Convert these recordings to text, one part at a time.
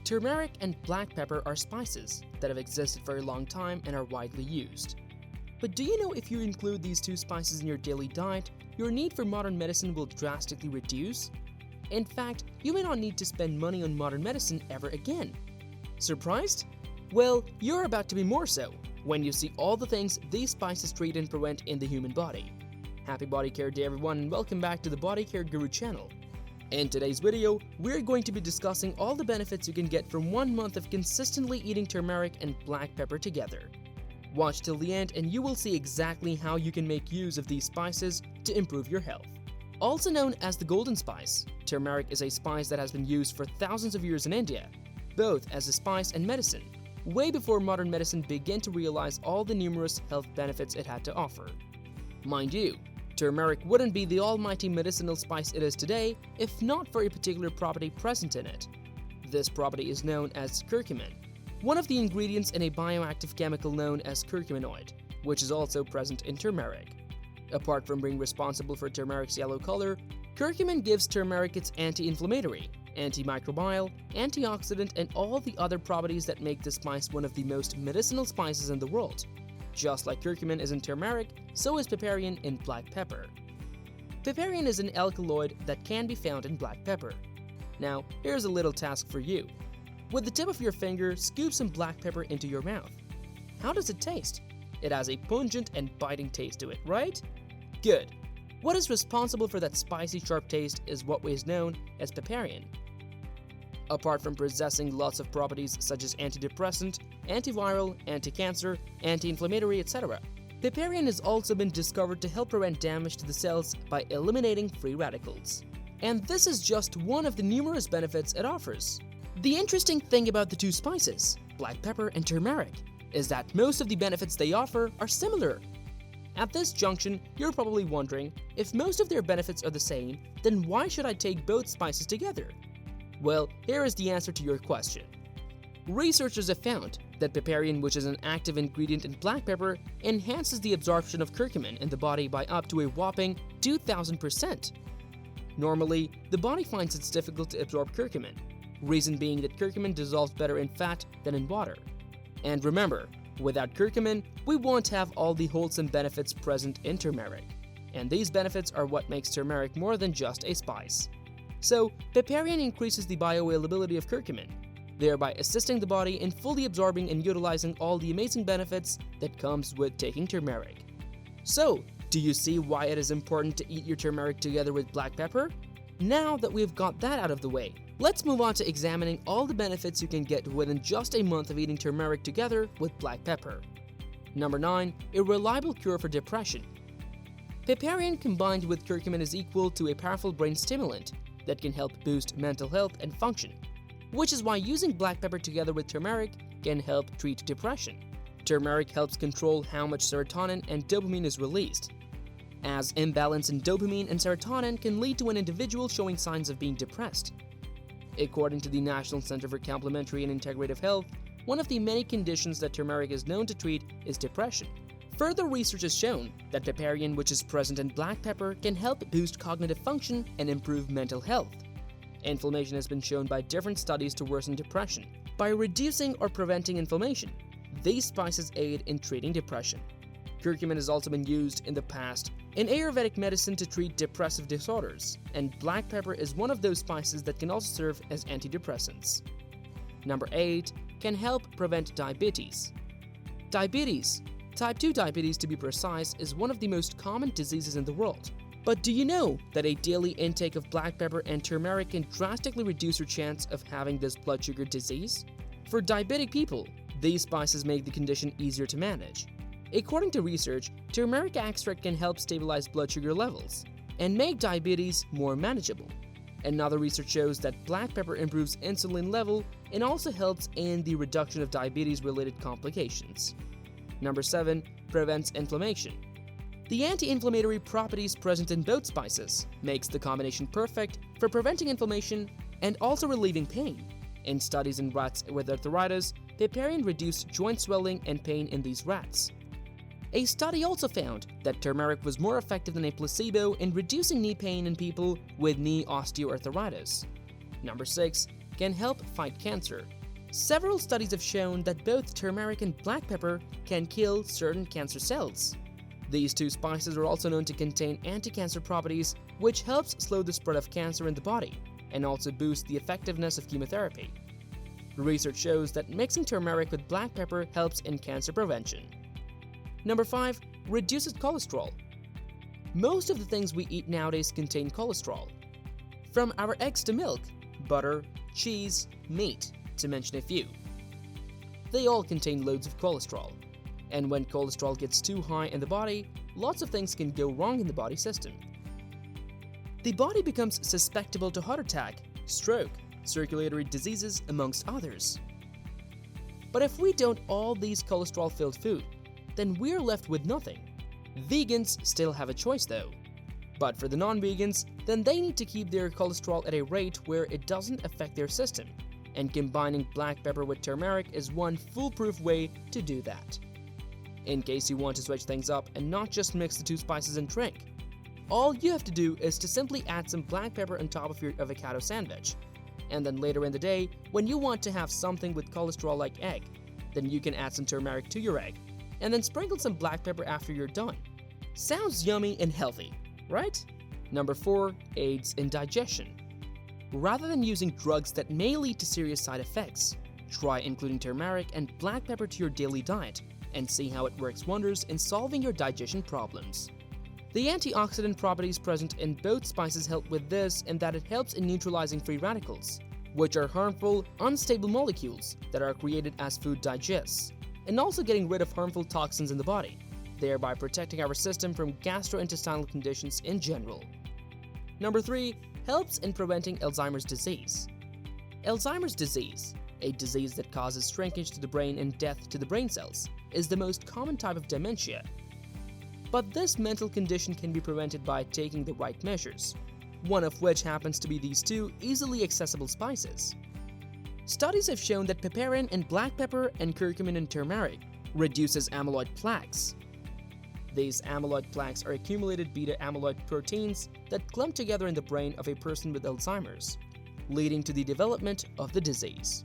Turmeric and black pepper are spices that have existed for a long time and are widely used. But do you know if you include these two spices in your daily diet, your need for modern medicine will drastically reduce? In fact, you may not need to spend money on modern medicine ever again. Surprised? Well, you're about to be more so when you see all the things these spices treat and prevent in the human body. Happy Body Care Day everyone, and welcome back to the Body Care Guru channel. In today's video, we're going to be discussing all the benefits you can get from 1 month of consistently eating turmeric and black pepper together. Watch till the end and you will see exactly how you can make use of these spices to improve your health. Also known as the golden spice, turmeric is a spice that has been used for thousands of years in India, both as a spice and medicine, way before modern medicine began to realize all the numerous health benefits it had to offer. Mind you, turmeric wouldn't be the almighty medicinal spice it is today if not for a particular property present in it. This property is known as curcumin, one of the ingredients in a bioactive chemical known as curcuminoid, which is also present in turmeric. Apart from being responsible for turmeric's yellow color, curcumin gives turmeric its anti-inflammatory, antimicrobial, antioxidant, and all the other properties that make this spice one of the most medicinal spices in the world. Just like curcumin is in turmeric, so is piperine in black pepper. Piperine is an alkaloid that can be found in black pepper. Now, here's a little task for you. With the tip of your finger, scoop some black pepper into your mouth. How does it taste? It has a pungent and biting taste to it, right? Good. What is responsible for that spicy, sharp taste is what is known as piperine. Apart from possessing lots of properties such as antidepressant, antiviral, anti-cancer, anti-inflammatory, etc., piperine has also been discovered to help prevent damage to the cells by eliminating free radicals. And this is just one of the numerous benefits it offers. The interesting thing about the two spices, black pepper and turmeric, is that most of the benefits they offer are similar. At this junction, you're probably wondering, if most of their benefits are the same, then why should I take both spices together? Well, here is the answer to your question. Researchers have found that piperine, which is an active ingredient in black pepper, enhances the absorption of curcumin in the body by up to a whopping 2,000%. Normally, the body finds it difficult to absorb curcumin, reason being that curcumin dissolves better in fat than in water. And remember, without curcumin, we won't have all the wholesome benefits present in turmeric. And these benefits are what makes turmeric more than just a spice. So, piperine increases the bioavailability of curcumin, thereby assisting the body in fully absorbing and utilizing all the amazing benefits that comes with taking turmeric. So, do you see why it is important to eat your turmeric together with black pepper? Now that we've got that out of the way, let's move on to examining all the benefits you can get within just a month of eating turmeric together with black pepper. Number 9. A reliable cure for depression. Piperine combined with curcumin is equal to a powerful brain stimulant that can help boost mental health and function, which is why using black pepper together with turmeric can help treat depression. Turmeric helps control how much serotonin and dopamine is released, as imbalance in dopamine and serotonin can lead to an individual showing signs of being depressed. According to the National Center for Complementary and Integrative Health, one of the many conditions that turmeric is known to treat is depression. Further research has shown that piperine, which is present in black pepper, can help boost cognitive function and improve mental health. Inflammation has been shown by different studies to worsen depression. By reducing or preventing inflammation, these spices aid in treating depression. Curcumin has also been used in the past in Ayurvedic medicine to treat depressive disorders, and black pepper is one of those spices that can also serve as antidepressants. Number 8. Can help prevent diabetes. Diabetes, type 2 diabetes to be precise, is one of the most common diseases in the world. But do you know that a daily intake of black pepper and turmeric can drastically reduce your chance of having this blood sugar disease? For diabetic people, these spices make the condition easier to manage. According to research, turmeric extract can help stabilize blood sugar levels and make diabetes more manageable. Another research shows that black pepper improves insulin level and also helps in the reduction of diabetes-related complications. Number 7. Prevents inflammation. The anti-inflammatory properties present in both spices makes the combination perfect for preventing inflammation and also relieving pain. In studies in rats with arthritis, piperine reduced joint swelling and pain in these rats. A study also found that turmeric was more effective than a placebo in reducing knee pain in people with knee osteoarthritis. Number 6. can help fight cancer. Several studies have shown that both turmeric and black pepper can kill certain cancer cells. These two spices are also known to contain anti-cancer properties, which helps slow the spread of cancer in the body and also boost the effectiveness of chemotherapy. Research shows that mixing turmeric with black pepper helps in cancer prevention. Number 5. Reduces cholesterol. Most of the things we eat nowadays contain cholesterol. From our eggs to milk, butter, cheese, meat, to mention a few. They all contain loads of cholesterol. And when cholesterol gets too high in the body, lots of things can go wrong in the body system. The body becomes susceptible to heart attack, stroke, circulatory diseases, amongst others. But if we don't all these cholesterol-filled food, then we're left with nothing. Vegans still have a choice though. But for the non-vegans, then they need to keep their cholesterol at a rate where it doesn't affect their system. And combining black pepper with turmeric is one foolproof way to do that. In case you want to switch things up and not just mix the two spices and drink, all you have to do is to simply add some black pepper on top of your avocado sandwich. And then later in the day, when you want to have something with cholesterol like egg, then you can add some turmeric to your egg, and then sprinkle some black pepper after you're done. Sounds yummy and healthy, right? Number 4. Aids in digestion. Rather than using drugs that may lead to serious side effects, try including turmeric and black pepper to your daily diet and see how it works wonders in solving your digestion problems. The antioxidant properties present in both spices help with this in that it helps in neutralizing free radicals, which are harmful, unstable molecules that are created as food digests, and also getting rid of harmful toxins in the body, thereby protecting our system from gastrointestinal conditions in general. Number 3. Helps in preventing Alzheimer's disease. Alzheimer's disease, a disease that causes shrinkage to the brain and death to the brain cells, is the most common type of dementia. But this mental condition can be prevented by taking the right measures, one of which happens to be these two easily accessible spices. Studies have shown that piperine in black pepper and curcumin in turmeric reduces amyloid plaques. These amyloid plaques are accumulated beta-amyloid proteins that clump together in the brain of a person with Alzheimer's, leading to the development of the disease.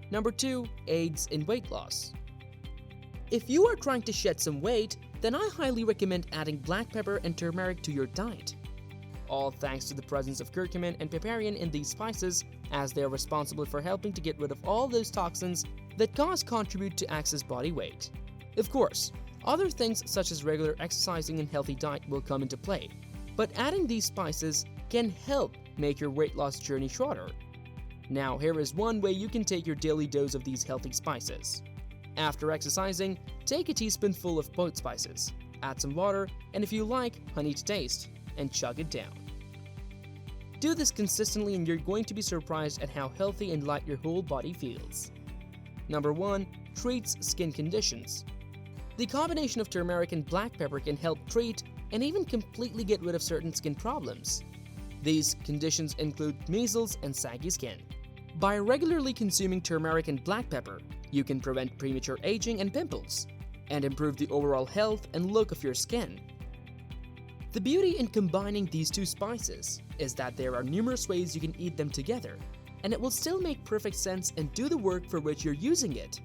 Number 2. Aids in weight loss. If you are trying to shed some weight, then I highly recommend adding black pepper and turmeric to your diet. All thanks to the presence of curcumin and piperine in these spices, as they are responsible for helping to get rid of all those toxins that contribute to excess body weight. Of course, other things such as regular exercising and healthy diet will come into play, but adding these spices can help make your weight loss journey shorter. Now, here is one way you can take your daily dose of these healthy spices. After exercising, take a teaspoonful of both spices, add some water, and if you like, honey to taste, and chug it down. Do this consistently and you're going to be surprised at how healthy and light your whole body feels. Number 1. Treats skin conditions. The combination of turmeric and black pepper can help treat and even completely get rid of certain skin problems. These conditions include measles and saggy skin. By regularly consuming turmeric and black pepper, you can prevent premature aging and pimples, and improve the overall health and look of your skin. The beauty in combining these two spices is that there are numerous ways you can eat them together, and it will still make perfect sense and do the work for which you're using it.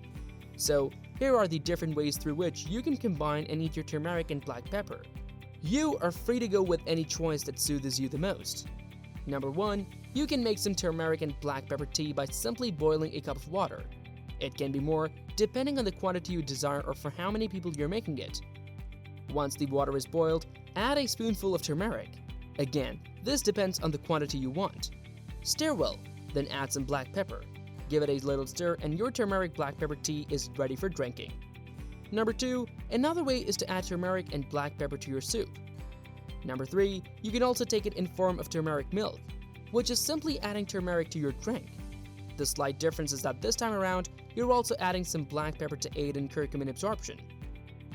So, here are the different ways through which you can combine and eat your turmeric and black pepper. You are free to go with any choice that soothes you the most. Number 1. You can make some turmeric and black pepper tea by simply boiling a cup of water. It can be more depending on the quantity you desire or for how many people you're making it. Once the water is boiled, add a spoonful of turmeric. Again, this depends on the quantity you want. Stir well, then add some black pepper. Give it a little stir and your turmeric black pepper tea is ready for drinking. Number 2. Another way is to add turmeric and black pepper to your soup. Number 3. You can also take it in form of turmeric milk, which is simply adding turmeric to your drink. The slight difference is that this time around, you're also adding some black pepper to aid in curcumin absorption.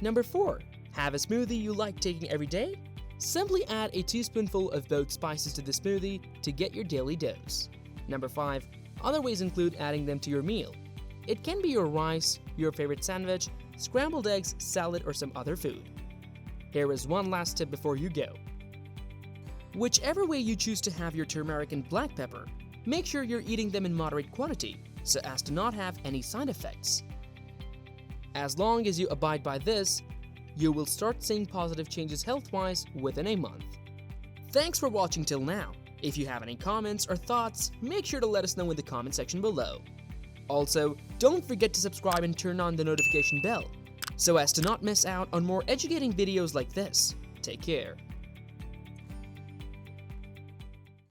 Number 4. Have a smoothie you like taking every day? Simply add a teaspoonful of both spices to the smoothie to get your daily dose. Number 5. Other ways include adding them to your meal. It can be your rice, your favorite sandwich, scrambled eggs, salad, or some other food. Here is one last tip before you go. Whichever way you choose to have your turmeric and black pepper, make sure you're eating them in moderate quantity so as to not have any side effects. As long as you abide by this, you will start seeing positive changes health-wise within a month. Thanks for watching till now. If you have any comments or thoughts, make sure to let us know in the comment section below. Also, don't forget to subscribe and turn on the notification bell so as to not miss out on more educating videos like this. Take care.